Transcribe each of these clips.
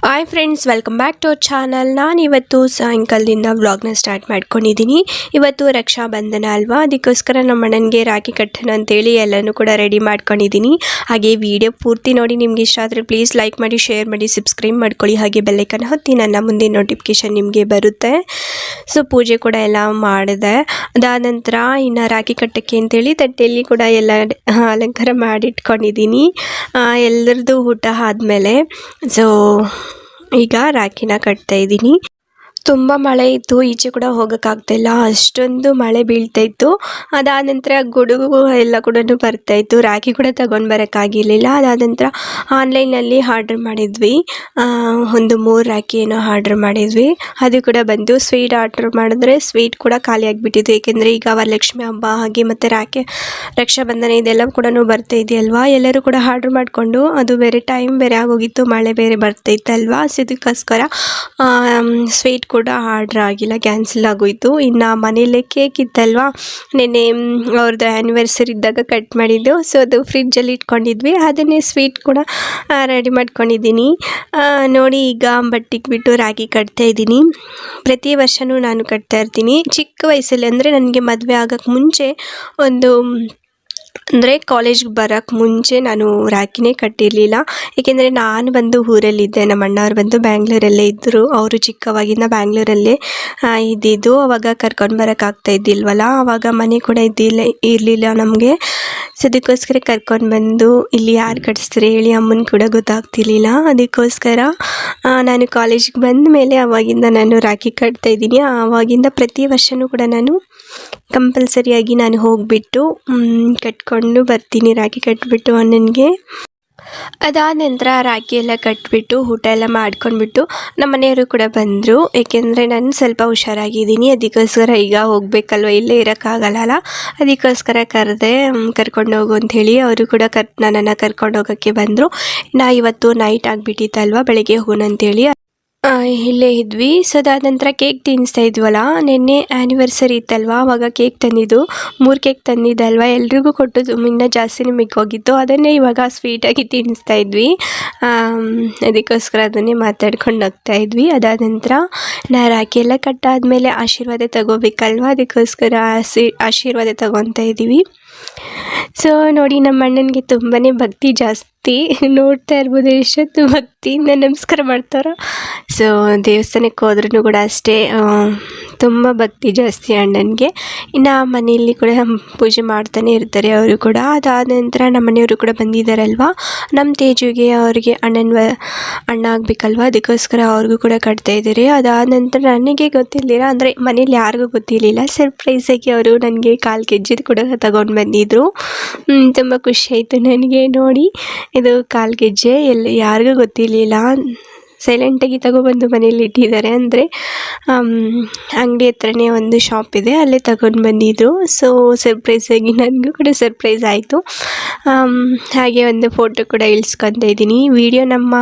Hi friends, welcome back to our channel. ನಾನಿವತ್ತು ಸಾಯಂಕಾಲದಿಂದ ವ್ಲಾಗ್ನ ಸ್ಟಾರ್ಟ್ ಮಾಡ್ಕೊಂಡಿದ್ದೀನಿ. ಇವತ್ತು ರಕ್ಷಾ ಬಂಧನ ಅಲ್ವಾ, ಅದಕ್ಕೋಸ್ಕರ ನಮ್ಮ ಅಣ್ಣನಿಗೆ ರಾಖಿ ಕಟ್ಟೋಣ ಅಂತೇಳಿ ಎಲ್ಲನೂ ಕೂಡ ರೆಡಿ ಮಾಡ್ಕೊಂಡಿದ್ದೀನಿ. ಹಾಗೆ ವಿಡಿಯೋ ಪೂರ್ತಿ ನೋಡಿ. ನಿಮ್ಗೆ ಇಷ್ಟ ಆದರೆ ಪ್ಲೀಸ್ ಲೈಕ್ ಮಾಡಿ, ಶೇರ್ ಮಾಡಿ, ಸಬ್ಸ್ಕ್ರೈಬ್ ಮಾಡ್ಕೊಳ್ಳಿ. ಹಾಗೆ ಬೆಲ್ಲೈಕನ್ ಹೊತ್ತಿ ನನ್ನ ಮುಂದೆ ನೋಟಿಫಿಕೇಷನ್ ನಿಮಗೆ ಬರುತ್ತೆ. ಸೊ ಪೂಜೆ ಕೂಡ ಎಲ್ಲ ಮಾಡಿದೆ. ಅದಾದ ನಂತರ ಇನ್ನು ರಾಖಿ ಕಟ್ಟೋಕ್ಕೆ ಅಂತೇಳಿ ತಟ್ಟೆಯಲ್ಲಿ ಕೂಡ ಎಲ್ಲ ಅಲಂಕಾರ ಮಾಡಿಟ್ಕೊಂಡಿದ್ದೀನಿ. ಎಲ್ಲರದ್ದು ಊಟ ಆದಮೇಲೆ ಸೊ ಈಗ ರಾಖಿನ ಕಟ್ತಾ ಇದ್ದೀನಿ. ತುಂಬ ಮಳೆ ಇತ್ತು, ಈಚೆ ಕೂಡ ಹೋಗೋಕ್ಕಾಗ್ತಾಯಿಲ್ಲ, ಅಷ್ಟೊಂದು ಮಳೆ ಬೀಳ್ತಾಯಿತ್ತು. ಅದಾದ ನಂತರ ಗುಡುಗು ಎಲ್ಲ ಕೂಡ ಬರ್ತಾಯಿತ್ತು. ರಾಖಿ ಕೂಡ ತಗೊಂಡು ಬರೋಕ್ಕಾಗಿರಲಿಲ್ಲ. ಅದಾದ ನಂತರ ಆನ್ಲೈನಲ್ಲಿ ಆರ್ಡ್ರ್ ಮಾಡಿದ್ವಿ, ಒಂದು 3 ರಾಖಿ ಏನೋ ಆರ್ಡ್ರ್ ಮಾಡಿದ್ವಿ. ಅದು ಕೂಡ ಬಂದು ಸ್ವೀಟ್ ಆರ್ಡ್ರ್ ಮಾಡಿದ್ರೆ ಸ್ವೀಟ್ ಕೂಡ ಖಾಲಿ ಆಗಿಬಿಟ್ಟಿತ್ತು. ಏಕೆಂದರೆ ಈಗ ವರಲಕ್ಷ್ಮಿ ಹಬ್ಬ ಹಾಗೆ ಮತ್ತು ರಕ್ಷಾಬಂಧನ ಇದೆಲ್ಲ ಕೂಡ ಬರ್ತಾ ಇದೆಯಲ್ವಾ, ಎಲ್ಲರೂ ಕೂಡ ಆರ್ಡ್ರ್ ಮಾಡಿಕೊಂಡು ಅದು ಬೇರೆ ಟೈಮ್ ಬೇರೆ ಆಗೋಗಿತ್ತು, ಮಳೆ ಬೇರೆ ಬರ್ತಾಯಿತ್ತಲ್ವಾ. ಸೊ ಇದಕ್ಕೋಸ್ಕರ ಸ್ವೀಟ್ ಕೂಡ ಆರ್ಡ್ರ್ ಆಗಿಲ್ಲ, ಕ್ಯಾನ್ಸಲ್ ಆಗೋಯಿತು. ಇನ್ನು ಮನೇಲೆ ಕೇಕ್ ಇತ್ತಲ್ವಾ, ನೆನ್ನೆ ಅವ್ರದ್ದು ಆ್ಯನಿವರ್ಸರಿ ಇದ್ದಾಗ ಕಟ್ ಮಾಡಿದ್ದು. ಸೊ ಅದು ಫ್ರಿಡ್ಜಲ್ಲಿ ಇಟ್ಕೊಂಡಿದ್ವಿ, ಅದನ್ನೇ ಸ್ವೀಟ್ ಕೂಡ ರೆಡಿ ಮಾಡ್ಕೊಂಡಿದ್ದೀನಿ. ನೋಡಿ, ಈಗ ಬಟ್ಟಿಗೆ ರಾಖಿ ಕಟ್ತಾ ಇದ್ದೀನಿ. ಪ್ರತಿ ವರ್ಷವೂ ನಾನು ಕಟ್ತಾ ಇರ್ತೀನಿ. ಚಿಕ್ಕ ವಯಸ್ಸಲ್ಲಿ ಅಂದರೆ ನನಗೆ ಮದುವೆ ಆಗೋಕ್ಕೆ ಮುಂಚೆ ಅಂದರೆ ಕಾಲೇಜ್ಗೆ ಬರೋಕ್ಕೆ ಮುಂಚೆ ನಾನು ರಾಖಿನೇ ಕಟ್ಟಿರಲಿಲ್ಲ. ಏಕೆಂದರೆ ನಾನು ಬಂದು ಊರಲ್ಲಿದ್ದೆ, ನಮ್ಮ ಅಣ್ಣವ್ರು ಬಂದು ಬ್ಯಾಂಗ್ಳೂರಲ್ಲೇ ಇದ್ದರು. ಅವರು ಚಿಕ್ಕವಾಗಿಂದ ಬ್ಯಾಂಗ್ಳೂರಲ್ಲೇ ಇದ್ದಿದ್ದು. ಅವಾಗ ಕರ್ಕೊಂಡು ಬರೋಕ್ಕಾಗ್ತಾ ಇದ್ದಿಲ್ವಲ್ಲ, ಆವಾಗ ಮನೆ ಕೂಡ ಇರಲಿಲ್ಲ ನಮಗೆ. ಸೊ ಅದಕ್ಕೋಸ್ಕರ ಕರ್ಕೊಂಡು ಬಂದು ಇಲ್ಲಿ ಯಾರು ಕಟ್ಟಿಸ್ತಾರೆ ಹೇಳಿ, ಅಮ್ಮನ ಕೂಡ ಗೊತ್ತಾಗ್ತಿರ್ಲಿಲ್ಲ. ಅದಕ್ಕೋಸ್ಕರ ನಾನು ಕಾಲೇಜಿಗೆ ಬಂದ ಮೇಲೆ ಆವಾಗಿಂದ ನಾನು ರಾಖಿ ಕಟ್ತಾಯಿದ್ದೀನಿ. ಆವಾಗಿಂದ ಪ್ರತಿ ವರ್ಷವೂ ಕೂಡ ನಾನು ಕಂಪಲ್ಸರಿಯಾಗಿ ನಾನು ಹೋಗಿಬಿಟ್ಟು ಕಟ್ಕೊಂಡು ಬರ್ತೀನಿ, ರಾಖಿ ಕಟ್ಟಿಬಿಟ್ಟು ಅಣ್ಣನಿಗೆ. ಅದಾದ ನಂತರ ರಾಖಿ ಎಲ್ಲ ಕಟ್ಟಿಬಿಟ್ಟು ಊಟ ಎಲ್ಲ ಮಾಡ್ಕೊಂಡ್ಬಿಟ್ಟು ನಮ್ಮ ಮನೆಯವರು ಕೂಡ ಬಂದರು. ಏಕೆಂದರೆ ನಾನು ಸ್ವಲ್ಪ ಹುಷಾರಾಗಿದ್ದೀನಿ, ಅದಕ್ಕೋಸ್ಕರ ಈಗ ಹೋಗಬೇಕಲ್ವ, ಇಲ್ಲೇ ಇರೋಕ್ಕಾಗಲ್ಲ. ಅದಕ್ಕೋಸ್ಕರ ಕರ್ಕೊಂಡು ಹೋಗು ಅಂಥೇಳಿ ಅವರು ಕೂಡ ನನ್ನನ್ನು ಕರ್ಕೊಂಡು ಹೋಗೋಕ್ಕೆ ಬಂದರು. ಇವತ್ತು ನೈಟ್ ಆಗಿಬಿಟ್ಟಿತ್ತಲ್ವ, ಬೆಳಗ್ಗೆ ಹೋಗೋಣ ಅಂಥೇಳಿ ಇಲ್ಲೇ ಇದ್ವಿ. ಸೊ ಅದಾದ ನಂತರ ಕೇಕ್ ತಿನ್ನಿಸ್ತಾ ಇದ್ವಲ್ಲ, ನಿನ್ನೆ ಆ್ಯನಿವರ್ಸರಿ ಇತ್ತಲ್ವ, ಆವಾಗ ಕೇಕ್ ತಂದಿದ್ದು 3 ಕೇಕ್ ತಂದಿದ್ದಲ್ವ, ಎಲ್ರಿಗೂ ಕೊಟ್ಟು ಇನ್ನೂ ಜಾಸ್ತಿನೇ ಮಿಕ್ಕೋಗಿತ್ತು. ಅದನ್ನೇ ಇವಾಗ ಸ್ವೀಟಾಗಿ ತಿನ್ನಿಸ್ತಾ ಇದ್ವಿ. ಅದಕ್ಕೋಸ್ಕರ ಅದನ್ನೇ ಮಾತಾಡ್ಕೊಂಡು ಹೋಗ್ತಾ ಇದ್ವಿ. ಅದಾದ ನಂತರ ರಾಖಿ ಎಲ್ಲ ಕಟ್ಟಾದಮೇಲೆ ಆಶೀರ್ವಾದ ತಗೋಬೇಕಲ್ವ, ಅದಕ್ಕೋಸ್ಕರ ಆಶೀರ್ವಾದ ತಗೊತಾ ಇದ್ದೀವಿ. ಸೊ ನೋಡಿ, ನಮ್ಮ ಅಣ್ಣನಿಗೆ ತುಂಬಾ ಭಕ್ತಿ ಜಾಸ್ತಿ. ನೋಡ್ತಾ ಇರ್ಬೋದು ಎಷ್ಟೊತ್ತು ಭಕ್ತಿಯಿಂದ ನಮಸ್ಕಾರ ಮಾಡ್ತಾರ. ಸೊ ದೇವಸ್ಥಾನಕ್ಕೆ ಹೋದ್ರೂ ಕೂಡ ಅಷ್ಟೇ, ತುಂಬ ಭಕ್ತಿ ಜಾಸ್ತಿ ಅಣ್ಣನಿಗೆ. ಇನ್ನು ಮನೆಯಲ್ಲಿ ಕೂಡ ಪೂಜೆ ಮಾಡ್ತಾನೆ ಇರ್ತಾರೆ ಅವರು ಕೂಡ. ಅದಾದ ನಂತರ ನಮ್ಮ ಮನೆಯವರು ಕೂಡ ಬಂದಿದ್ದಾರಲ್ವ, ನಮ್ಮ ತೇಜುಗೆ ಅವ್ರಿಗೆ ಅಣ್ಣ ಆಗಬೇಕಲ್ವ, ಅದಕ್ಕೋಸ್ಕರ ಅವ್ರಿಗೂ ಕೂಡ ಕಟ್ತಾ ಇದ್ದಾರೆ. ಅದಾದ ನಂತರ ನನಗೆ ಗೊತ್ತಿರಲಿಲ್ಲ, ಅಂದರೆ ಮನೇಲಿ ಯಾರಿಗೂ ಗೊತ್ತಿರಲಿಲ್ಲ, ಸರ್ಪ್ರೈಸಾಗಿ ಅವರು ನನಗೆ 1/4 kg ಕೂಡ ತಗೊಂಡು ಬಂದಿದ್ದರು. ತುಂಬ ಖುಷಿ ಆಯಿತು ನನಗೆ. ನೋಡಿ, ಇದು 1/4 kg ಯಾರಿಗೂ ಗೊತ್ತಿರಲಿಲ್ಲ, ಸೈಲೆಂಟಾಗಿ ತಗೊಬಂದು ಮನೇಲಿ ಇಟ್ಟಿದ್ದಾರೆ. ಅಂದರೆ ಅಂಗಡಿ ಹತ್ರನೇ ಒಂದು ಶಾಪ್ ಇದೆ, ಅಲ್ಲೇ ತಗೊಂಡು ಬಂದಿದ್ದರು. ಸೊ ಸರ್ಪ್ರೈಸಾಗಿ ನನಗೂ ಕೂಡ ಸರ್ಪ್ರೈಸ್ ಆಯಿತು. ಹಾಗೆ ಒಂದು ಫೋಟೋ ಕೂಡ ಇಳಿಸ್ಕೊತಾ ಇದ್ದೀನಿ. ವಿಡಿಯೋ ನಮ್ಮ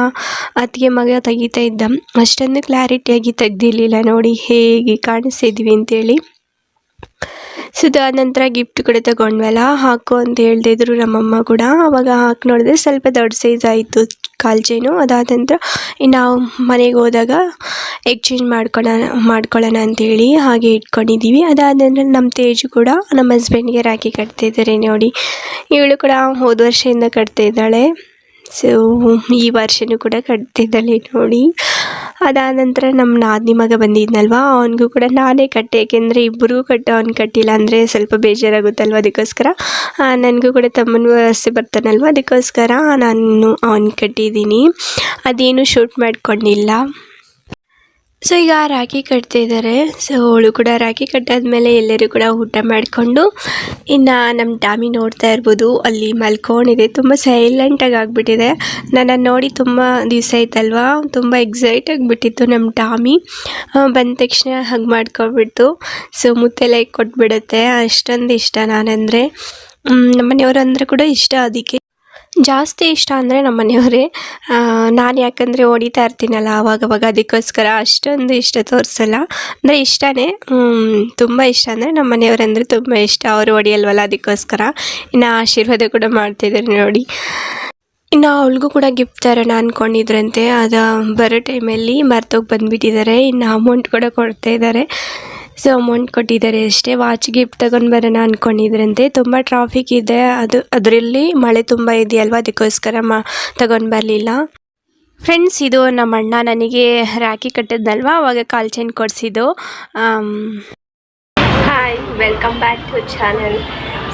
ಅತ್ತಿಗೆ ಮಗ ತೆಗಿತಾ ಇದ್ದ, ಅಷ್ಟೊಂದು ಕ್ಲಾರಿಟಿಯಾಗಿ ತೆಗ್ದಿರಲಿಲ್ಲ. ನೋಡಿ ಹೇಗೆ ಕಾಣಿಸ್ತಿದ್ವಿ ಅಂತೇಳಿ. ಸೊ ಅದಾದ ನಂತರ ಗಿಫ್ಟ್ ಕೂಡ ತಗೊಂಡ್ವಲ್ಲ, ಹಾಕು ಅಂತ ಹೇಳ್ತಿದ್ರು ನಮ್ಮಮ್ಮ ಕೂಡ. ಆವಾಗ ಹಾಕಿ ನೋಡಿದ್ರೆ ಸ್ವಲ್ಪ ದೊಡ್ಡ ಸೈಜ್ ಆಯಿತು 1/4 ಚೈನು. ಅದಾದ ನಂತರ ನಾವು ಮನೆಗೆ ಹೋದಾಗ ಎಕ್ಸ್ಚೇಂಜ್ ಮಾಡ್ಕೊಳ್ಳೋಣ ಅಂಥೇಳಿ ಹಾಗೆ ಇಟ್ಕೊಂಡಿದ್ದೀವಿ. ಅದಾದ ನಂತರ ನಮ್ಮ ತೇಜು ಕೂಡ ನಮ್ಮ ಹಸ್ಬೆಂಡ್ಗೆ ರಾಖಿ ಕಟ್ತಿದ್ದಾರೆ. ನೋಡಿ, ಇವಳು ಕೂಡ ಹೋದ ವರ್ಷದಿಂದ ಕಟ್ತಾ ಇದ್ದಾಳೆ. ಸೊ ಈ ವರ್ಷವೂ ಕೂಡ ಕಟ್ತಿದ್ದಾಳೆ ನೋಡಿ. ಅದಾದ ನಂತರ ನಮ್ಮ ನಾದಿನಿ ಮಗ ಬಂದಿದ್ನಲ್ವ, ಅವನಿಗೂ ಕೂಡ ನಾನೇ ಕಟ್ಟೆ. ಏಕೆಂದರೆ ಇಬ್ಬರಿಗೂ ಅವ್ನು ಕಟ್ಟಿಲ್ಲ ಅಂದರೆ ಸ್ವಲ್ಪ ಬೇಜಾರಾಗುತ್ತಲ್ವ, ಅದಕ್ಕೋಸ್ಕರ ನನಗೂ ಕೂಡ ತಮ್ಮನ ವ್ಯವಸ್ಥೆ ಬರ್ತಾನಲ್ವ, ಅದಕ್ಕೋಸ್ಕರ ನಾನು ಅವ್ನಿಗೆ ಕಟ್ಟಿದ್ದೀನಿ. ಅದೇನು ಶೂಟ್ ಮಾಡ್ಕೊಂಡಿಲ್ಲ. ಸೊ ಈಗ ರಾಖಿ ಕಟ್ತಿದ್ದಾರೆ. ಸೊ ಅವಳು ಕೂಡ ರಾಖಿ ಕಟ್ಟಾದ್ಮೇಲೆ ಎಲ್ಲರೂ ಕೂಡ ಊಟ ಮಾಡಿಕೊಂಡು, ಇನ್ನು ನಮ್ಮ ಟಾಮಿ ನೋಡ್ತಾ ಇರ್ಬೋದು, ಅಲ್ಲಿ ಮಲ್ಕೊಂಡಿದೆ. ತುಂಬ ಸೈಲೆಂಟಾಗಿ ಆಗಿಬಿಟ್ಟಿದೆ. ನನ್ನನ್ನು ನೋಡಿ ತುಂಬ ದಿವಸ ಆಯ್ತಲ್ವ, ತುಂಬ ಎಕ್ಸೈಟ್ ಆಗಿಬಿಟ್ಟಿತ್ತು ನಮ್ಮ ಟಾಮಿ. ಬಂದ ತಕ್ಷಣ ಹಗ್ ಮಾಡ್ಕೊಬಿಡ್ತು. ಸೊ ಮುತ್ತೆಲ್ಲ ಕೊಟ್ಬಿಡುತ್ತೆ, ಅಷ್ಟೊಂದು ಇಷ್ಟ ನಾನಂದರೆ. ನಮ್ಮ ಮನೆಯವರು ಅಂದರೆ ಕೂಡ ಇಷ್ಟ, ಅದಕ್ಕೆ ಜಾಸ್ತಿ ಇಷ್ಟ ಅಂದರೆ ನಮ್ಮ ಮನೆಯವರೇ. ನಾನು ಯಾಕಂದರೆ ಹೊಡಿತಾ ಇರ್ತೀನಲ್ಲ ಆವಾಗವಾಗ, ಅದಕ್ಕೋಸ್ಕರ ಅಷ್ಟೊಂದು ಇಷ್ಟ ತೋರಿಸಲ್ಲ. ಅಂದರೆ ಇಷ್ಟನೇ, ತುಂಬ ಇಷ್ಟ. ಅಂದರೆ ನಮ್ಮ ಮನೆಯವರಂದರೆ ತುಂಬ ಇಷ್ಟ, ಅವರು ಹೊಡಿಯಲ್ವಲ್ಲ, ಅದಕ್ಕೋಸ್ಕರ. ಇನ್ನು ಆಶೀರ್ವಾದ ಕೂಡ ಮಾಡ್ತಿದ್ದಾರೆ ನೋಡಿ. ಇನ್ನು ಅವಳಿಗೂ ಕೂಡ ಗಿಫ್ಟ್ ತರೋಣ ಅಂದ್ಕೊಂಡಿದ್ರಂತೆ. ಅದು ಬರೋ ಟೈಮಲ್ಲಿ ಮರ್ತೋಗಿ ಬಂದುಬಿಟ್ಟಿದ್ದಾರೆ. ಇನ್ನು ಅಮೌಂಟ್ ಕೂಡ ಕೊಡ್ತಾ ಇದ್ದಾರೆ. ಸೊ ಅಮೌಂಟ್ ಕೊಟ್ಟಿದ್ದಾರೆ ಅಷ್ಟೇ. ವಾಚ್ ಗಿಫ್ಟ್ ತಗೊಂಡು ಬರೋಣ ಅಂದ್ಕೊಂಡಿದ್ರಂತೆ. ತುಂಬ ಟ್ರಾಫಿಕ್ ಇದೆ, ಅದರಲ್ಲಿ ಮಳೆ ತುಂಬ ಇದೆಯಲ್ವ, ಅದಕ್ಕೋಸ್ಕರ ತಗೊಂಡು ಬರಲಿಲ್ಲ. ಫ್ರೆಂಡ್ಸ್, ಇದು ನಮ್ಮ ಅಣ್ಣ ನನಗೆ ರಾಖಿ ಕಟ್ಟಿದ್ನಲ್ವ, ಅವಾಗ ಕಾಲ್ ಚೈನ್ ಕೊಡಿಸಿದ್ದು. Hi, welcome back to channel.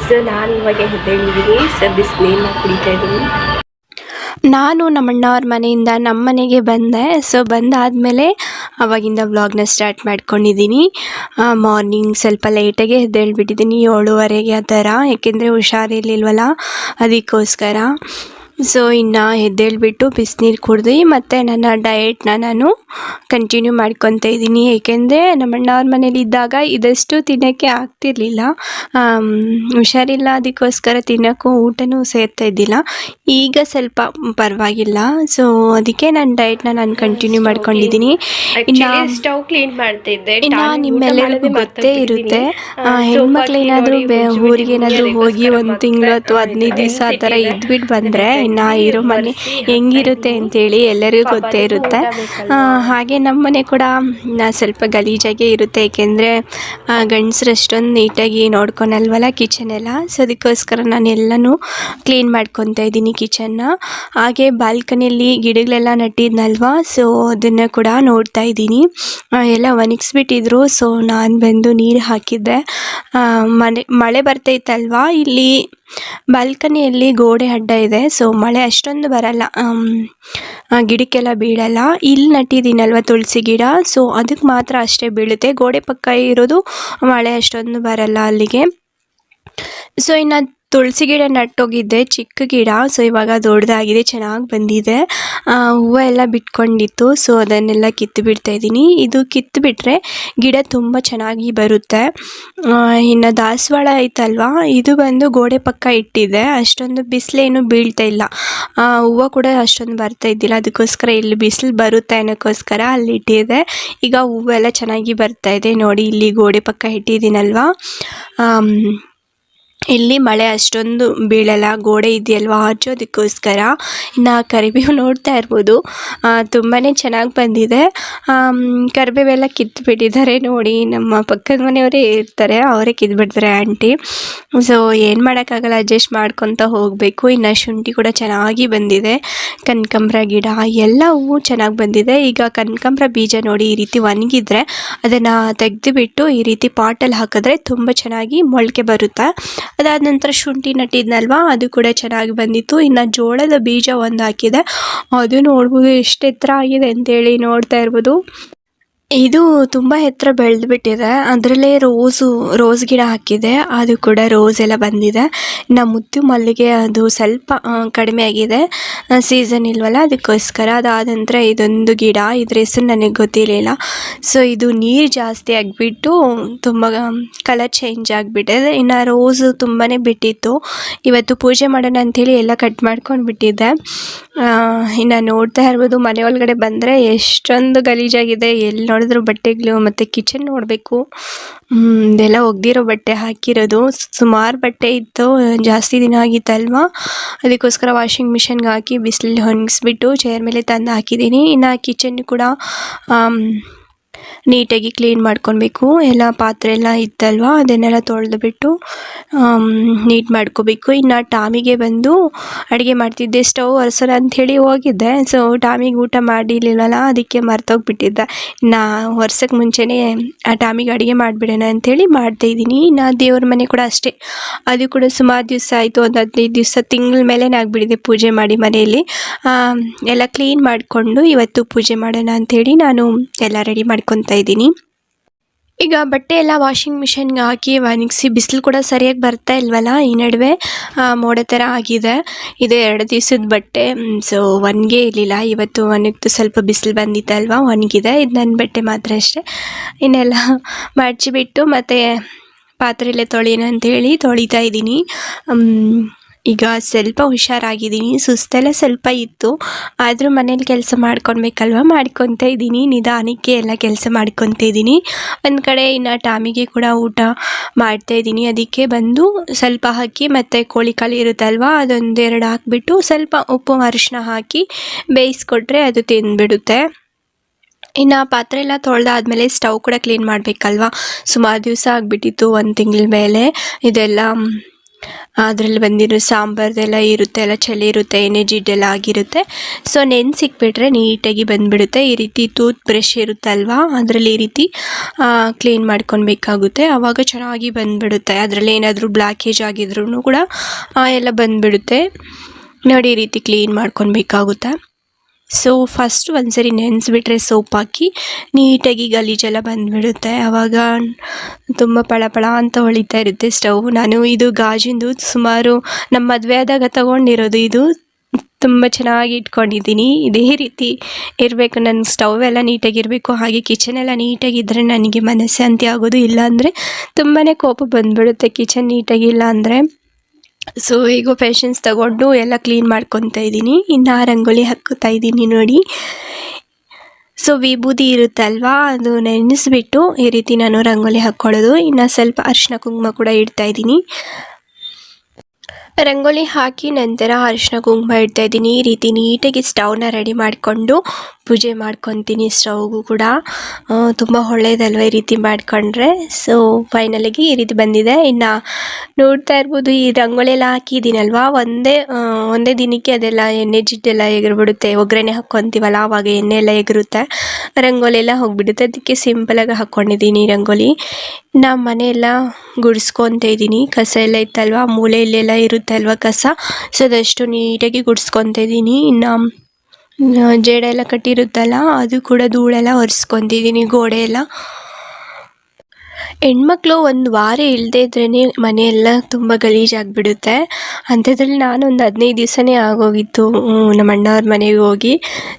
So ನಾನು ಇವಾಗ ಎದ್ದೇಳಿದ್ದೀನಿ. ಸೊ ಬಿಸಿನೀರನ್ನ ಕುಡಿತಾ ಇದ್ದೀನಿ. ನಾನು ನಮ್ಮಣ್ಣವ್ರ ಮನೆಯಿಂದ ನಮ್ಮ ಮನೆಗೆ ಬಂದೆ. ಸೊ ಬಂದಾದಮೇಲೆ ಅವಾಗಿಂದ ವ್ಲಾಗ್ನ ಸ್ಟಾರ್ಟ್ ಮಾಡ್ಕೊಂಡಿದ್ದೀನಿ. ಮಾರ್ನಿಂಗ್ ಸ್ವಲ್ಪ ಲೇಟಾಗೆ ಎದ್ದೇಳ್ಬಿಟ್ಟಿದ್ದೀನಿ, 7:30 ಆ ಥರ, ಏಕೆಂದರೆ ಹುಷಾರಿರ್ಲಿಲ್ವಲ್ಲ ಅದಕ್ಕೋಸ್ಕರ. ಸೊ ಇನ್ನು ಎದ್ದೇಳ್ಬಿಟ್ಟು ಬಿಸಿನೀರು ಕುಡ್ದು ಮತ್ತು ನನ್ನ ಡಯೆಟ್ನ ನಾನು ಕಂಟಿನ್ಯೂ ಮಾಡ್ಕೊತಾ ಇದ್ದೀನಿ. ಏಕೆಂದರೆ ನಮ್ಮಣ್ಣವ್ರ ಮನೇಲಿ ಇದ್ದಾಗ ಇದಷ್ಟು ತಿನ್ನೋಕ್ಕೆ ಆಗ್ತಿರ್ಲಿಲ್ಲ, ಹುಷಾರಿಲ್ಲ, ಅದಕ್ಕೋಸ್ಕರ ತಿನ್ನೋಕ್ಕೂ ಊಟನೂ ಸೇರ್ತಾ ಇದ್ದಿಲ್ಲ. ಈಗ ಸ್ವಲ್ಪ ಪರವಾಗಿಲ್ಲ. ಸೊ ಅದಕ್ಕೆ ನನ್ನ ಡಯೆಟ್ನ ನಾನು ಕಂಟಿನ್ಯೂ ಮಾಡ್ಕೊಂಡಿದ್ದೀನಿ. ಇನ್ನು ಸ್ಟವ್ ಕ್ಲೀನ್ ಮಾಡ್ತಿದ್ದೆ. ಇನ್ನು ನಿಮ್ಮೆಲ್ಲರಿಗೂ ಗೊತ್ತೇ ಇರುತ್ತೆ, ಹೆಣ್ಮಕ್ಳೇನಾದರೂ ಊರಿಗೆ ಏನಾದರೂ ಹೋಗಿ 1 ತಿಂಗಳು ಅಥವಾ 15 ದಿವಸ ಆ ಥರ ಇದ್ಬಿಟ್ಟು ಬಂದರೆ ಇನ್ನು ಇರೋ ಮನೆ ಹೆಂಗಿರುತ್ತೆ ಅಂತೇಳಿ ಎಲ್ಲರಿಗೂ ಗೊತ್ತೇ ಇರುತ್ತೆ. ಹಾಗೆ ನಮ್ಮ ಮನೆ ಕೂಡ ಸ್ವಲ್ಪ ಗಲೀಜಾಗೆ ಇರುತ್ತೆ, ಏಕೆಂದರೆ ಗಂಡಸ್ರು ಅಷ್ಟೊಂದು ನೀಟಾಗಿ ನೋಡ್ಕೊಳಲ್ವಲ್ಲ ಕಿಚನೆಲ್ಲ. ಸೊ ಅದಕ್ಕೋಸ್ಕರ ನಾನು ಎಲ್ಲನೂ ಕ್ಲೀನ್ ಮಾಡ್ಕೊತಾ ಇದ್ದೀನಿ ಕಿಚನ್ನ. ಹಾಗೆ ಬಾಲ್ಕನಿಯಲ್ಲಿ ಗಿಡಗಳೆಲ್ಲ ನಟ್ಟಿದ್ನಲ್ವ, ಸೊ ಅದನ್ನು ಕೂಡ ನೋಡ್ತಾ ಇದ್ದೀನಿ. ಎಲ್ಲ ಒಣಗಿಸ್ಬಿಟ್ಟಿದ್ರು. ಸೊ ನಾನು ಬಂದು ನೀರು ಹಾಕಿದ್ದೆ. ಮಳೆ ಬರ್ತೈತಲ್ವ, ಇಲ್ಲಿ ಬಾಲ್ಕನಿಯಲ್ಲಿ ಗೋಡೆ ಅಡ್ಡ ಇದೆ. ಸೊ ಮಳೆ ಅಷ್ಟೊಂದು ಬರಲ್ಲ, ಗಿಡಕ್ಕೆಲ್ಲ ಬೀಳಲ್ಲ. ಇಲ್ಲಿ ನಟ್ಟಿದ್ದೀನಲ್ವ ತುಳಸಿ ಗಿಡ, ಸೊ ಅದಕ್ಕೆ ಮಾತ್ರ ಅಷ್ಟೇ ಬೀಳುತ್ತೆ. ಗೋಡೆ ಪಕ್ಕ ಇರೋದು ಮಳೆ ಅಷ್ಟೊಂದು ಬರಲ್ಲ ಅಲ್ಲಿಗೆ. ಸೊ ಇನ್ನು ತುಳಸಿ ಗಿಡ ನಟ್ಟೋಗಿದ್ದೆ, ಚಿಕ್ಕ ಗಿಡ. ಸೊ ಇವಾಗ ದೊಡ್ಡದಾಗಿದೆ, ಚೆನ್ನಾಗಿ ಬಂದಿದೆ, ಹೂವು ಎಲ್ಲ ಬಿಟ್ಕೊಂಡಿತ್ತು. ಸೊ ಅದನ್ನೆಲ್ಲ ಕಿತ್ತು ಬಿಡ್ತಾಯಿದ್ದೀನಿ. ಇದು ಕಿತ್ತು ಬಿಟ್ಟರೆ ಗಿಡ ತುಂಬ ಚೆನ್ನಾಗಿ ಬರುತ್ತೆ. ಇನ್ನು ದಾಸವಾಳ ಐತಲ್ವ, ಇದು ಬಂದು ಗೋಡೆ ಪಕ್ಕ ಇಟ್ಟಿದೆ, ಅಷ್ಟೊಂದು ಬಿಸಿಲೇನು ಬೀಳ್ತಾ ಇಲ್ಲ, ಹೂವು ಕೂಡ ಅಷ್ಟೊಂದು ಬರ್ತಾ ಇದ್ದಿಲ್ಲ. ಅದಕ್ಕೋಸ್ಕರ ಇಲ್ಲಿ ಬಿಸಿಲು ಬರುತ್ತೆ ಅನ್ನೋಕ್ಕೋಸ್ಕರ ಅಲ್ಲಿ ಇಟ್ಟಿದೆ. ಈಗ ಹೂವೆಲ್ಲ ಚೆನ್ನಾಗಿ ಬರ್ತಾಯಿದೆ ನೋಡಿ. ಇಲ್ಲಿ ಗೋಡೆ ಪಕ್ಕ ಇಟ್ಟಿದ್ದೀನಲ್ವ, ಇಲ್ಲಿ ಮಳೆ ಅಷ್ಟೊಂದು ಬೀಳಲ್ಲ, ಗೋಡೆ ಇದೆಯಲ್ವ ಹಚ್ಚೋದಕ್ಕೋಸ್ಕರ. ಇನ್ನು ಕರಿಬೇವು ನೋಡ್ತಾ ಇರ್ಬೋದು, ತುಂಬಾ ಚೆನ್ನಾಗಿ ಬಂದಿದೆ. ಕರಿಬೇವೆಲ್ಲ ಕಿತ್ತುಬಿಟ್ಟಿದ್ದಾರೆ ನೋಡಿ. ನಮ್ಮ ಪಕ್ಕದ ಮನೆಯವರೇ ಇರ್ತಾರೆ, ಅವರೇ ಕಿತ್ಬಿಡ್ತಾರೆ ಆಂಟಿ. ಸೊ ಏನು ಮಾಡೋಕ್ಕಾಗಲ್ಲ, ಅಡ್ಜಸ್ಟ್ ಮಾಡ್ಕೊತ ಹೋಗಬೇಕು. ಇನ್ನು ಶುಂಠಿ ಕೂಡ ಚೆನ್ನಾಗಿ ಬಂದಿದೆ. ಕನಕಾಂಬರ ಗಿಡ ಎಲ್ಲ ಹೂವು ಚೆನ್ನಾಗಿ ಬಂದಿದೆ. ಈಗ ಕನಕಾಂಬರ ಬೀಜ ನೋಡಿ ಈ ರೀತಿ ಒಣಗಿದ್ರೆ ಅದನ್ನು ತೆಗೆದುಬಿಟ್ಟು ಈ ರೀತಿ ಪಾಟಲ್ಲಿ ಹಾಕಿದ್ರೆ ತುಂಬ ಚೆನ್ನಾಗಿ ಮೊಳಕೆ ಬರುತ್ತೆ. ಅದಾದ ನಂತರ ಶುಂಠಿ ನಟ್ಟಿದ್ನಲ್ವ, ಅದು ಕೂಡ ಚೆನ್ನಾಗಿ ಬಂದಿತ್ತು. ಇನ್ನು ಜೋಳದ ಬೀಜ ಒಂದು ಹಾಕಿದೆ, ಅದು ನೋಡ್ಬೋದು ಎಷ್ಟು ಎತ್ತರ ಆಗಿದೆ ಅಂತೇಳಿ, ನೋಡ್ತಾ ಇರ್ಬೋದು. ಇದು ತುಂಬ ಎತ್ತರ ಬೆಳೆದ್ಬಿಟ್ಟಿದೆ. ಅದರಲ್ಲೇ ರೋಸ್ ಗಿಡ ಹಾಕಿದೆ, ಅದು ಕೂಡ ರೋಸ್ ಎಲ್ಲ ಬಂದಿದೆ. ಇನ್ನು ಮುತ್ತು ಮಲ್ಲಿಗೆ ಅದು ಸ್ವಲ್ಪ ಕಡಿಮೆ ಆಗಿದೆ, ಸೀಸನ್ ಇಲ್ವಲ್ಲ ಅದಕ್ಕೋಸ್ಕರ. ಅದಾದ ನಂತರ ಇದೊಂದು ಗಿಡ, ಇದ್ರ ಹೆಸರು ನನಗೆ ಗೊತ್ತಿರಲಿಲ್ಲ. ಸೊ ಇದು ನೀರು ಜಾಸ್ತಿ ಆಗಿಬಿಟ್ಟು ತುಂಬ ಕಲರ್ ಚೇಂಜ್ ಆಗಿಬಿಟ್ಟಿದೆ. ಇನ್ನು ರೋಸು ತುಂಬಾ ಬಿಟ್ಟಿತ್ತು. ಇವತ್ತು ಪೂಜೆ ಮಾಡೋಣ ಅಂಥೇಳಿ ಎಲ್ಲ ಕಟ್ ಮಾಡ್ಕೊಂಡು ಬಿಟ್ಟಿದ್ದೆ. ಇನ್ನು ನೋಡ್ತಾ ಇರ್ಬೋದು, ಮನೆ ಒಳಗಡೆ ಬಂದರೆ ಎಷ್ಟೊಂದು ಗಲೀಜಾಗಿದೆ. ಎಲ್ಲಿ ನೋಡಿದ್ರು ಬಟ್ಟೆಗಳು, ಮತ್ತು ಕಿಚನ್ ನೋಡಬೇಕು, ಇದೆಲ್ಲ ಒಗ್ದಿರೋ ಬಟ್ಟೆ ಹಾಕಿರೋದು. ಸುಮಾರು ಬಟ್ಟೆ ಇತ್ತು, ಜಾಸ್ತಿ ದಿನ ಆಗಿತ್ತಲ್ವ, ಅದಕ್ಕೋಸ್ಕರ ವಾಷಿಂಗ್ ಮಿಷನ್ಗೆ ಹಾಕಿ ಬಿಸಿಲಲ್ಲಿ ಒಣಗಿಸ್ಬಿಟ್ಟು ಚೇರ್ ಮೇಲೆ ತಂದು ಹಾಕಿದ್ದೀನಿ. ಇನ್ನು ಕಿಚನ್ ಕೂಡ ನೀಟಾಗಿ ಕ್ಲೀನ್ ಮಾಡ್ಕೊಬೇಕು. ಎಲ್ಲ ಪಾತ್ರೆ ಎಲ್ಲ ಇತ್ತಲ್ವ, ಅದನ್ನೆಲ್ಲ ತೊಳೆದುಬಿಟ್ಟು ನೀಟ್ ಮಾಡ್ಕೋಬೇಕು. ಇನ್ನು ಟಾಮಿಗೆ ಬಂದು ಅಡುಗೆ ಮಾಡ್ತಿದ್ದೆ, ಸ್ಟವ್ ಒರೆಸೋಣ ಅಂಥೇಳಿ ಹೋಗಿದ್ದೆ. ಸೊ ಟಾಮಿಗೆ ಊಟ ಮಾಡಿರ್ಲಿಲ್ಲಲ್ಲ, ಅದಕ್ಕೆ ಮರ್ತೋಗ್ಬಿಟ್ಟಿದ್ದೆ. ಇನ್ನು ಒರ್ಸೋಕ್ಕೆ ಮುಂಚೆನೇ ಆ ಟಾಮಿಗೆ ಅಡುಗೆ ಮಾಡಿಬಿಡೋಣ ಅಂಥೇಳಿ ಮಾಡ್ತಾಯಿದ್ದೀನಿ. ಇನ್ನು ದೇವ್ರ ಮನೆ ಕೂಡ ಅಷ್ಟೇ, ಅದು ಕೂಡ ಸುಮಾರು ದಿವಸ ಆಯಿತು, ಒಂದು 15 ದಿವಸ, ತಿಂಗಳ ಮೇಲೇ ಆಗಿಬಿಟ್ಟಿದೆ ಪೂಜೆ ಮಾಡಿ ಮನೆಯಲ್ಲಿ. ಎಲ್ಲ ಕ್ಲೀನ್ ಮಾಡಿಕೊಂಡು ಇವತ್ತು ಪೂಜೆ ಮಾಡೋಣ ಅಂಥೇಳಿ ನಾನು ಎಲ್ಲ ರೆಡಿ ಮಾಡ್ಕೊತಾ ಇದ್ದೀನಿ. ಈಗ ಬಟ್ಟೆ ಎಲ್ಲ ವಾಷಿಂಗ್ ಮಿಷನ್ಗೆ ಹಾಕಿ ಒಣಗಿಸಿ, ಬಿಸಿಲು ಕೂಡ ಸರಿಯಾಗಿ ಬರ್ತಾ ಇಲ್ವಲ್ಲ ಈ ನಡುವೆ, ಮೋಡ ಥರ ಆಗಿದೆ. ಇದು 2 ದಿವಸದ ಬಟ್ಟೆ. ಸೊ ಒಣಗೇ ಇರಲಿಲ್ಲ, ಇವತ್ತು ಒಣಗಿತು. ಸ್ವಲ್ಪ ಬಿಸಿಲು ಬಂದಿತ್ತಲ್ವ, ಒಣಗಿದೆ. ಇದು ನನ್ನ ಬಟ್ಟೆ ಮಾತ್ರ ಅಷ್ಟೇ. ಇನ್ನೆಲ್ಲ ಮಡಚಿಬಿಟ್ಟು ಮತ್ತು ಪಾತ್ರೆಯಲ್ಲೇ ತೊಳೆಯೋಣ ಅಂಥೇಳಿ ತೊಳಿತಾ ಇದ್ದೀನಿ. ಈಗ ಸ್ವಲ್ಪ ಹುಷಾರಾಗಿದ್ದೀನಿ. ಸುಸ್ತೆಲ್ಲ ಸ್ವಲ್ಪ ಇತ್ತು, ಆದರೂ ಮನೇಲಿ ಕೆಲಸ ಮಾಡ್ಕೊಳ್ಬೇಕಲ್ವ, ಮಾಡ್ಕೊತಾ ಇದ್ದೀನಿ. ನಿಧಾನಕ್ಕೆ ಎಲ್ಲ ಕೆಲಸ ಮಾಡ್ಕೊತಾ ಇದ್ದೀನಿ. ಒಂದು ಕಡೆ ಇನ್ನು ಟಾಮಿಗೆ ಕೂಡ ಊಟ ಮಾಡ್ತಾಯಿದ್ದೀನಿ. ಅದಕ್ಕೆ ಬಂದು ಸ್ವಲ್ಪ ಹಾಕಿ ಮತ್ತು ಕೋಳಿ ಕಾಲು ಇರುತ್ತಲ್ವ, ಅದೊಂದೆರಡು ಹಾಕಿಬಿಟ್ಟು ಸ್ವಲ್ಪ ಉಪ್ಪು ಅರಿಶಿನ ಹಾಕಿ ಬೇಯಿಸ್ಕೊಟ್ರೆ ಅದು ತಿಂದ್ಬಿಡುತ್ತೆ. ಇನ್ನು ಪಾತ್ರೆ ಎಲ್ಲ ತೊಳೆದಾದ್ಮೇಲೆ ಸ್ಟವ್ ಕೂಡ ಕ್ಲೀನ್ ಮಾಡಬೇಕಲ್ವ. ಸುಮಾರು ದಿವಸ ಆಗಿಬಿಟ್ಟಿತ್ತು, 1 ತಿಂಗಳ ಮೇಲೆ. ಇದೆಲ್ಲ ಅದರಲ್ಲಿ ಬಂದಿರೋ ಸಾಂಬಾರ್ದೆಲ್ಲ ಇರುತ್ತೆ, ಎಲ್ಲ ಚಳಿ ಇರುತ್ತೆ, ಎಣ್ಣೆ ಜಿಡ್ಡೆಲ್ಲ ಆಗಿರುತ್ತೆ. ಸೊ ನೆನೆಸಿಕ್ಬಿಟ್ರೆ ನೀಟಾಗಿ ಬಂದುಬಿಡುತ್ತೆ. ಈ ರೀತಿ ಟೂತ್ ಬ್ರಷ್ ಇರುತ್ತಲ್ವ, ಅದರಲ್ಲಿ ಈ ರೀತಿ ಕ್ಲೀನ್ ಮಾಡ್ಕೊಳ್ಬೇಕಾಗುತ್ತೆ. ಆವಾಗ ಚೆನ್ನಾಗಿ ಬಂದುಬಿಡುತ್ತೆ. ಅದರಲ್ಲಿ ಏನಾದರೂ ಬ್ಲ್ಯಾಕೇಜ್ ಆಗಿದ್ರೂ ಕೂಡ ಎಲ್ಲ ಬಂದುಬಿಡುತ್ತೆ. ನೋಡಿ, ಈ ರೀತಿ ಕ್ಲೀನ್ ಮಾಡ್ಕೊಳ್ಬೇಕಾಗುತ್ತೆ. ಸೊ ಫಸ್ಟು ಒಂದ್ಸರಿ ನೆನೆಸ್ಬಿಟ್ರೆ ಸೋಪ್ ಹಾಕಿ ನೀಟಾಗಿ ಗಲೀಜೆಲ್ಲ ಬಂದುಬಿಡುತ್ತೆ. ಆವಾಗ ತುಂಬ ಪಳ ಅಂತ ಹೊಳಿತಾ ಇರುತ್ತೆ ಸ್ಟವ್. ನಾನು ಇದು ಗಾಜಿಂದು ಸುಮಾರು ನಮ್ಮ ಮದುವೆ ಆದಾಗ ತೊಗೊಂಡಿರೋದು. ಇದು ತುಂಬ ಚೆನ್ನಾಗಿ ಇಟ್ಕೊಂಡಿದ್ದೀನಿ. ಇದೇ ರೀತಿ ಇರಬೇಕು, ನನ್ನ ಸ್ಟವ್ ಎಲ್ಲ ನೀಟಾಗಿರಬೇಕು. ಹಾಗೆ ಕಿಚನೆಲ್ಲ ನೀಟಾಗಿದ್ದರೆ ನನಗೆ ಮನಃಶಾಂತಿ ಆಗೋದು. ಇಲ್ಲಾಂದರೆ ತುಂಬಾ ಕೋಪ ಬಂದುಬಿಡುತ್ತೆ ಕಿಚನ್ ನೀಟಾಗಿಲ್ಲ ಅಂದರೆ. ಸೊ ಈಗ ಪೇಷನ್ಸ್ ತಗೊಂಡು ಎಲ್ಲ ಕ್ಲೀನ್ ಮಾಡ್ಕೊತಾ ಇದ್ದೀನಿ. ಇನ್ನು ರಂಗೋಲಿ ಹಾಕ್ಕೋತಾ ಇದ್ದೀನಿ ನೋಡಿ. ಸೊ ವಿಭೂತಿ ಇರುತ್ತಲ್ವಾ, ಅದು ನೆನೆಸ್ಬಿಟ್ಟು ಈ ರೀತಿ ನಾನು ರಂಗೋಲಿ ಹಾಕ್ಕೊಳ್ಳೋದು. ಇನ್ನು ಸ್ವಲ್ಪ ಅರಿಶಿನ ಕುಂಕುಮ ಕೂಡ ಇಡ್ತಾಯಿದ್ದೀನಿ. ರಂಗೋಲಿ ಹಾಕಿ ನಂತರ ಅರಿಶಿನ ಕುಂಕುಮ ಇಡ್ತಾಯಿದ್ದೀನಿ. ಈ ರೀತಿ ನೀಟಾಗಿ ಸ್ಟವ್ನ ರೆಡಿ ಮಾಡಿಕೊಂಡು ಪೂಜೆ ಮಾಡ್ಕೊತೀನಿ. ಸ್ಟವ್ಗೂ ಕೂಡ ತುಂಬ ಒಳ್ಳೆಯದಲ್ವ ಈ ರೀತಿ ಮಾಡ್ಕೊಂಡ್ರೆ. ಸೊ ಫೈನಲಿಗೆ ಈ ರೀತಿ ಬಂದಿದೆ. ಇನ್ನು ನೋಡ್ತಾ ಇರ್ಬೋದು, ಈ ರಂಗೋಲಿ ಎಲ್ಲ ಹಾಕಿದ್ದೀನಲ್ವ, ಒಂದೇ ದಿನಕ್ಕೆ ಅದೆಲ್ಲ ಎಣ್ಣೆ ಜಿಡ್ಡೆಲ್ಲ ಎಗರ್ಬಿಡುತ್ತೆ. ಒಗ್ಗರಣೆ ಹಾಕ್ಕೊತೀವಲ್ಲ, ಆವಾಗ ಎಣ್ಣೆ ಎಲ್ಲ ಎಗರುತ್ತೆ, ರಂಗೋಲಿ ಎಲ್ಲ ಹೋಗಿಬಿಡುತ್ತೆ. ಅದಕ್ಕೆ ಸಿಂಪಲಾಗಿ ಹಾಕ್ಕೊಂಡಿದ್ದೀನಿ ರಂಗೋಲಿ. ನಮ್ಮ ಮನೆಯೆಲ್ಲ ಗುಡಿಸ್ಕೊತಾ ಇದ್ದೀನಿ. ಕಸ ಎಲ್ಲ ಇತ್ತಲ್ವ, ಮೂಲೆಯಲ್ಲೆಲ್ಲ ಇರುತ್ತೆ ಅಲ್ವ ಕಸ, ಸೊ ಅದಷ್ಟು ನೀಟಾಗಿ ಗುಡಿಸ್ಕೊತಾ ಇದ್ದೀನಿ. ಇನ್ನು ಜೇಡ ಎಲ್ಲ ಕಟ್ಟಿರುತ್ತಲ್ಲ, ಅದು ಕೂಡ ಧೂಳೆಲ್ಲ ಒರೆಸ್ಕೊತಿದ್ದೀನಿ, ಗೋಡೆ ಎಲ್ಲ. ಹೆಣ್ಮಕ್ಳು ಒಂದು ವಾರ ಇಲ್ಲದೇ ಇದ್ರೇ ಮನೆಯೆಲ್ಲ ತುಂಬ ಗಲೀಜಾಗಿಬಿಡುತ್ತೆ. ಅಂಥದ್ರಲ್ಲಿ ನಾನು ಒಂದು 15 ದಿವಸನೇ ಆಗೋಗಿತ್ತು ನಮ್ಮ ಅಣ್ಣವ್ರ ಮನೆಗೆ ಹೋಗಿ.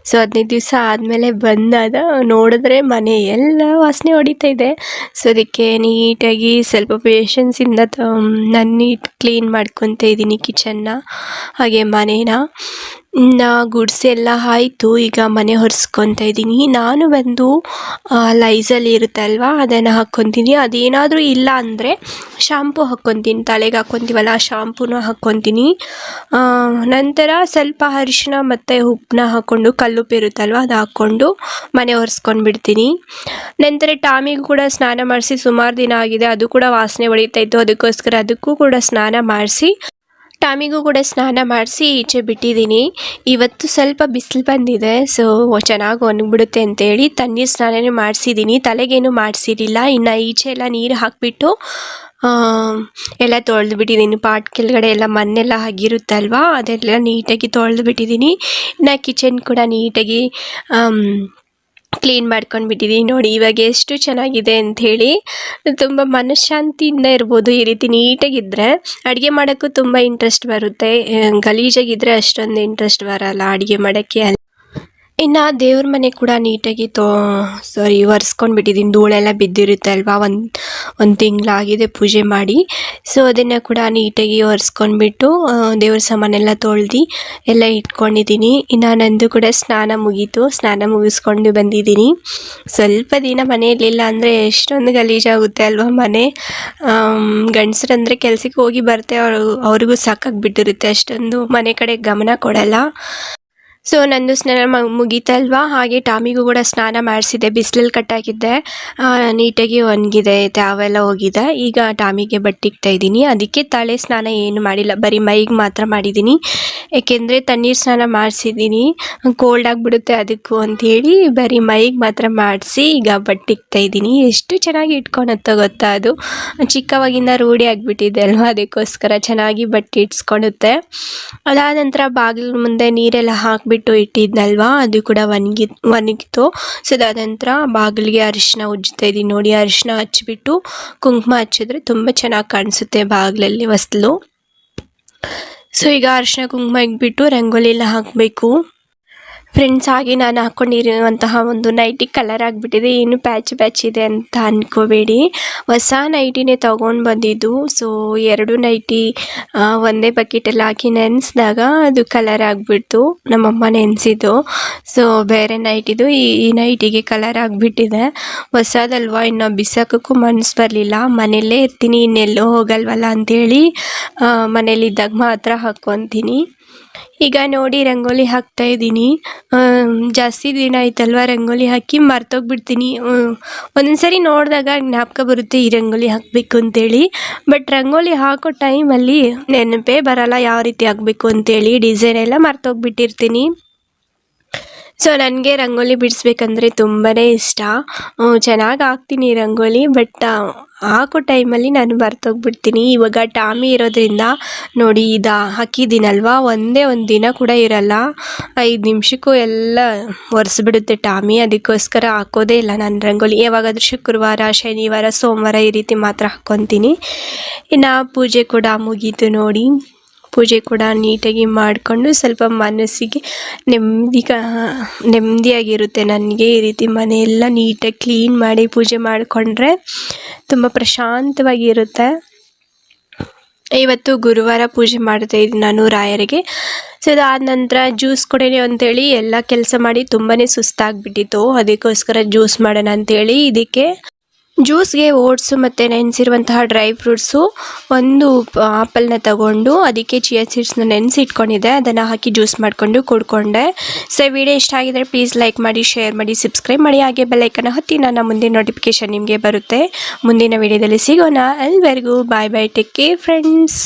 ಸೊ 15 ದಿವಸ ಆದಮೇಲೆ ಬಂದಾಗ ನೋಡಿದ್ರೆ ಮನೆ ಎಲ್ಲ ವಾಸನೆ ಹೊಡಿತಾ ಇದೆ. ಸೊ ಅದಕ್ಕೆ ನೀಟಾಗಿ ಸ್ವಲ್ಪ ಪೇಷನ್ಸಿಂದ ನಾನು ಕ್ಲೀನ್ ಮಾಡ್ಕೊತಾ ಇದ್ದೀನಿ ಕಿಚನ್ನ, ಹಾಗೆ ಮನೇನ. ಗುಡಿಸಿ ಎಲ್ಲ ಆಯಿತು. ಈಗ ಮನೆ ಒರೆಸ್ಕೊತಾ ಇದ್ದೀನಿ. ನಾನು ಬಂದು ಲೈಝಲ್ ಇರುತ್ತಲ್ವ, ಅದನ್ನು ಹಾಕ್ಕೊತೀನಿ. ಅದೇನಾದರೂ ಇಲ್ಲ ಅಂದರೆ ಶಾಂಪು ಹಾಕ್ಕೊತೀನಿ, ತಲೆಗೆ ಹಾಕ್ಕೊತೀವಲ್ಲ ಆ ಶಾಂಪೂನ ಹಾಕ್ಕೊತೀನಿ. ನಂತರ ಸ್ವಲ್ಪ ಅರಿಶಿನ ಮತ್ತು ಉಪ್ಪನ್ನ ಹಾಕ್ಕೊಂಡು, ಕಲ್ಲುಪ್ಪು ಇರುತ್ತಲ್ವ ಅದು ಹಾಕ್ಕೊಂಡು ಮನೆ ಒರೆಸ್ಕೊಂಡು ಬಿಡ್ತೀನಿ. ನಂತರ ಟಾಮಿಗೂ ಕೂಡ ಸ್ನಾನ ಮಾಡಿಸಿ, ಸುಮಾರು ದಿನ ಆಗಿದೆ, ಅದು ಕೂಡ ವಾಸನೆ ಹೊಡಿತಾಯಿತ್ತು. ಅದಕ್ಕೋಸ್ಕರ ಅದಕ್ಕೂ ಕೂಡ ಸ್ನಾನ ಮಾಡಿಸಿ, ಟಾಮಿಗೂ ಕೂಡ ಸ್ನಾನ ಮಾಡಿಸಿ ಈಚೆ ಬಿಟ್ಟಿದ್ದೀನಿ. ಇವತ್ತು ಸ್ವಲ್ಪ ಬಿಸಿಲು ಬಂದಿದೆ, ಸೊ ಚೆನ್ನಾಗಿ ಒಣಗಿಬಿಡುತ್ತೆ ಅಂತೇಳಿ ತಣ್ಣೀರು ಸ್ನಾನನೇ ಮಾಡಿಸಿದ್ದೀನಿ, ತಲೆಗೇನು ಮಾಡಿಸಿರಲಿಲ್ಲ. ಇನ್ನು ಈಚೆ ಎಲ್ಲ ನೀರು ಹಾಕಿಬಿಟ್ಟು ಎಲ್ಲ ತೊಳೆದು ಬಿಟ್ಟಿದ್ದೀನಿ. ಪಾಟ್ ಕೆಳಗಡೆ ಎಲ್ಲ ಮಣ್ಣೆಲ್ಲ ಆಗಿರುತ್ತಲ್ವ, ಅದೆಲ್ಲ ನೀಟಾಗಿ ತೊಳೆದು ಬಿಟ್ಟಿದ್ದೀನಿ. ಇನ್ನು ಕಿಚನ್ ಕೂಡ ನೀಟಾಗಿ ಕ್ಲೀನ್ ಮಾಡ್ಕೊಂಡ್ಬಿಟ್ಟಿದ್ದೀನಿ. ನೋಡಿ ಇವಾಗ ಎಷ್ಟು ಚೆನ್ನಾಗಿದೆ ಅಂಥೇಳಿ. ತುಂಬ ಮನಃಶಾಂತಿಯಿಂದ ಇರ್ಬೋದು ಈ ರೀತಿ ನೀಟಾಗಿದ್ದರೆ. ಅಡುಗೆ ಮಾಡೋಕ್ಕೂ ತುಂಬ ಇಂಟ್ರೆಸ್ಟ್ ಬರುತ್ತೆ. ಗಲೀಜಾಗಿದ್ದರೆ ಅಷ್ಟೊಂದು ಇಂಟ್ರೆಸ್ಟ್ ಬರೋಲ್ಲ ಅಡುಗೆ ಮಾಡೋಕ್ಕೆ. ಇನ್ನು ದೇವ್ರ ಮನೆ ಕೂಡ ನೀಟಾಗಿ ಒರೆಸ್ಕೊಂಡ್ಬಿಟ್ಟಿದ್ದೀನಿ. ಧೂಳೆಲ್ಲ ಬಿದ್ದಿರುತ್ತೆ ಅಲ್ವಾ, ಒಂದು ತಿಂಗಳಾಗಿದೆ ಪೂಜೆ ಮಾಡಿ. ಸೊ ಅದನ್ನು ಕೂಡ ನೀಟಾಗಿ ಒರೆಸ್ಕೊಂಡ್ಬಿಟ್ಟು ದೇವ್ರ ಸಾಮಾನೆಲ್ಲ ತೊಳೆದು ಎಲ್ಲ ಇಟ್ಕೊಂಡಿದ್ದೀನಿ. ಇನ್ನು ನಂದು ಕೂಡ ಸ್ನಾನ ಮುಗೀತು, ಸ್ನಾನ ಮುಗಿಸ್ಕೊಂಡು ಬಂದಿದ್ದೀನಿ. ಸ್ವಲ್ಪ ದಿನ ಮನೆಯಲ್ಲಿಲ್ಲ ಅಂದರೆ ಎಷ್ಟೊಂದು ಗಲೀಜಾಗುತ್ತೆ ಅಲ್ವಾ ಮನೆ. ಗಂಡಸ್ರಂದರೆ ಕೆಲ್ಸಕ್ಕೆ ಹೋಗಿ ಬರ್ತೆ, ಅವ್ರಿಗೂ ಸಾಕಾಗಿಬಿಟ್ಟಿರುತ್ತೆ, ಅಷ್ಟೊಂದು ಮನೆ ಕಡೆ ಗಮನ ಕೊಡಲ್ಲ. ಸೊ ನಂದು ಸ್ನಾನ ಮುಗೀತಲ್ವಾ, ಹಾಗೆ ಟಾಮಿಗೂ ಕೂಡ ಸ್ನಾನ ಮಾಡಿಸಿದ್ದೆ. ಬಿಸಿಲಲ್ಲಿ ಕಟ್ಟಾಕಿದ್ದೆ, ನೀಟಾಗಿ ಒಣಗಿದೆ, ತಾವೆಲ್ಲ ಹೋಗಿದೆ. ಈಗ ಟಾಮಿಗೆ ಬಟ್ಟೆ ಇಕ್ತಾ ಇದ್ದೀನಿ. ಅದಕ್ಕೆ ತಲೆ ಸ್ನಾನ ಏನು ಮಾಡಿಲ್ಲ, ಬರೀ ಮೈಗೆ ಮಾತ್ರ ಮಾಡಿದ್ದೀನಿ. ಏಕೆಂದರೆ ತಣ್ಣೀರು ಸ್ನಾನ ಮಾಡಿಸಿದ್ದೀನಿ, ಕೋಲ್ಡ್ ಆಗಿಬಿಡುತ್ತೆ ಅದಕ್ಕೂ ಅಂಥೇಳಿ ಬರೀ ಮೈಗೆ ಮಾತ್ರ ಮಾಡಿಸಿ ಈಗ ಬಟ್ಟೆ ಇಕ್ತಾ ಇದ್ದೀನಿ. ಎಷ್ಟು ಚೆನ್ನಾಗಿ ಇಟ್ಕೊಳುತ್ತೋ ಗೊತ್ತಾ, ಅದು ಚಿಕ್ಕವಾಗಿಂದ ರೂಢಿ ಆಗಿಬಿಟ್ಟಿದೆ ಅಲ್ವಾ, ಅದಕ್ಕೋಸ್ಕರ ಚೆನ್ನಾಗಿ ಬಟ್ಟೆ ಇಟ್ಸ್ಕೊಳುತ್ತೆ. ಅದಾದ ನಂತರ ಬಾಗಿಲು ಮುಂದೆ ನೀರೆಲ್ಲ ಹಾಕಿಬಿಟ್ಟು ಇಟ್ಟಿದ್ನಲ್ವಾ, ಅದು ಕೂಡ ಒಣಗಿತು. ಸೊ ಅದಾದ ನಂತರ ಬಾಗಿಲಿಗೆ ಅರಿಶಿನ ಉಜ್ತಾ ಇದ್ದೀನಿ. ನೋಡಿ, ಅರಿಶಿನ ಹಚ್ಬಿಟ್ಟು ಕುಂಕುಮ ಹಚ್ಚಿದ್ರೆ ತುಂಬ ಚೆನ್ನಾಗಿ ಕಾಣಿಸುತ್ತೆ ಬಾಗಿಲಲ್ಲಿ ಹೊಸ್ಲು. ಸೊ ಈಗ ಅರಿಶಿನ ಕುಂಕುಮ ಇಟ್ಬಿಟ್ಟು ರಂಗೋಲಿ ಎಲ್ಲ ಹಾಕಬೇಕು. ಫ್ರೆಂಡ್ಸ್, ಹಾಗೆ ನಾನು ಹಾಕ್ಕೊಂಡಿರುವಂತಹ ಒಂದು ನೈಟಿ ಕಲರ್ ಆಗಿಬಿಟ್ಟಿದೆ. ಏನು ಪ್ಯಾಚ್ ಇದೆ ಅಂತ ಅಂದ್ಕೋಬೇಡಿ. ಹೊಸ ನೈಟಿನೇ ತೊಗೊಂಡು ಬಂದಿದ್ದು. ಸೊ 2 ನೈಟಿ ಒಂದೇ ಬಕೆಟಲ್ಲಿ ಹಾಕಿ ನೆನೆಸಿದಾಗ ಅದು ಕಲರ್ ಆಗಿಬಿಡ್ತು. ನಮ್ಮಮ್ಮ ನೆನೆಸಿದ್ದು. ಸೊ ಬೇರೆ ನೈಟಿದು ಈ ನೈಟಿಗೆ ಕಲರ್ ಆಗಿಬಿಟ್ಟಿದೆ. ಹೊಸದಲ್ವಾ, ಇನ್ನು ಬಿಸಾಕೋಕ್ಕೂ ಮನಸ್ಸು ಬರಲಿಲ್ಲ. ಮನೆಯಲ್ಲೇ ಇರ್ತೀನಿ, ಇನ್ನೆಲ್ಲೋ ಹೋಗಲ್ವಲ್ಲ ಅಂಥೇಳಿ ಮನೇಲಿದ್ದಾಗ ಮಾತ್ರ ಹಾಕ್ಕೊತೀನಿ. ಈಗ ನೋಡಿ ರಂಗೋಲಿ ಹಾಕ್ತಾ ಇದ್ದೀನಿ. ಜಾಸ್ತಿ ದಿನ ಆಯ್ತಲ್ವ ರಂಗೋಲಿ ಹಾಕಿ ಮರ್ತೋಗ್ಬಿಡ್ತೀನಿ. ಒಂದೊಂದ್ಸರಿ ನೋಡಿದಾಗ ಜ್ಞಾಪಕ ಬರುತ್ತೆ ಈ ರಂಗೋಲಿ ಹಾಕಬೇಕು ಅಂತೇಳಿ. ಬಟ್ ರಂಗೋಲಿ ಹಾಕೋ ಟೈಮಲ್ಲಿ ನೆನಪೇ ಬರಲ್ಲ ಯಾವ ರೀತಿ ಹಾಕಬೇಕು ಅಂತೇಳಿ. ಡಿಸೈನ್ ಎಲ್ಲ ಮರ್ತೋಗ್ಬಿಟ್ಟಿರ್ತೀನಿ. ಸೊ ನನಗೆ ರಂಗೋಲಿ ಬಿಡಿಸ್ಬೇಕಂದ್ರೆ ತುಂಬಾ ಇಷ್ಟ. ಚೆನ್ನಾಗಿ ಹಾಕ್ತೀನಿ ರಂಗೋಲಿ. ಬಟ್ ಹಾಕೋ ಟೈಮಲ್ಲಿ ನಾನು ಮರ್ತೋಗ್ಬಿಡ್ತೀನಿ. ಇವಾಗ ಟಾಮಿ ಇರೋದ್ರಿಂದ ನೋಡಿ ಹಾಕಿದ್ದೀನಲ್ವ, ಒಂದೇ ಒಂದು ದಿನ ಕೂಡ ಇರಲ್ಲ. 5 ನಿಮಿಷಕ್ಕೂ ಎಲ್ಲ ಒರೆಸ್ಬಿಡುತ್ತೆ ಟಾಮಿ. ಅದಕ್ಕೋಸ್ಕರ ಹಾಕೋದೇ ಇಲ್ಲ ನಾನು ರಂಗೋಲಿ. ಯಾವಾಗಾದರೂ ಶುಕ್ರವಾರ, ಶನಿವಾರ, ಸೋಮವಾರ ಈ ರೀತಿ ಮಾತ್ರ ಹಾಕ್ಕೊತೀನಿ. ಇನ್ನು ಪೂಜೆ ಕೂಡ ಮುಗೀತು ನೋಡಿ. ಪೂಜೆ ಕೂಡ ನೀಟಾಗಿ ಮಾಡಿಕೊಂಡು ಸ್ವಲ್ಪ ಮನಸ್ಸಿಗೆ ನೆಮ್ಮದಿಯಾಗಿರುತ್ತೆ ನನಗೆ. ಈ ರೀತಿ ಮನೆಯೆಲ್ಲ ನೀಟಾಗಿ ಕ್ಲೀನ್ ಮಾಡಿ ಪೂಜೆ ಮಾಡಿಕೊಂಡ್ರೆ ತುಂಬ ಪ್ರಶಾಂತವಾಗಿರುತ್ತೆ. ಇವತ್ತು ಗುರುವಾರ ಪೂಜೆ ಮಾಡ್ತಾಯಿದ್ದೀನಿ ನಾನು ರಾಯರಿಗೆ. ಸೊ ಅದಾದ ನಂತರ ಜ್ಯೂಸ್ ಕೊಡೋಣ ಅಂತೇಳಿ ಎಲ್ಲ ಕೆಲಸ ಮಾಡಿ ತುಂಬಾ ಸುಸ್ತಾಗಿಬಿಟ್ಟಿತ್ತು. ಅದಕ್ಕೋಸ್ಕರ ಜ್ಯೂಸ್ ಮಾಡೋಣ ಅಂತೇಳಿ ಇದಕ್ಕೆ ಜ್ಯೂಸ್ಗೆ ಓಟ್ಸು ಮತ್ತು ನೆನೆಸಿರುವಂತಹ ಡ್ರೈ ಫ್ರೂಟ್ಸು, ಒಂದು ಆಪಲ್ನ ತಗೊಂಡು ಅದಕ್ಕೆ ಚಿಯಾ ಸೀಡ್ಸ್ನ ನೆನೆಸಿಟ್ಕೊಂಡಿದ್ದೆ, ಅದನ್ನು ಹಾಕಿ ಜ್ಯೂಸ್ ಮಾಡಿಕೊಂಡು ಕುಡ್ಕೊಂಡೆ. ಸೊ ವಿಡಿಯೋ ಇಷ್ಟ ಆಗಿದರೆ ಪ್ಲೀಸ್ ಲೈಕ್ ಮಾಡಿ, ಶೇರ್ ಮಾಡಿ, ಸಬ್ಸ್ಕ್ರೈಬ್ ಮಾಡಿ, ಹಾಗೆ ಬೆಲ್ಲೈಕನ್ನ ಒತ್ತಿ. ನನ್ನ ಮುಂದಿನ ನೋಟಿಫಿಕೇಷನ್ ನಿಮಗೆ ಬರುತ್ತೆ. ಮುಂದಿನ ವಿಡಿಯೋದಲ್ಲಿ ಸಿಗೋಣ. ಅಲ್ಲಿವರೆಗೂ ಬಾಯ್ ಬಾಯ್, ಟೇಕ್ ಕೇರ್ ಫ್ರೆಂಡ್ಸ್.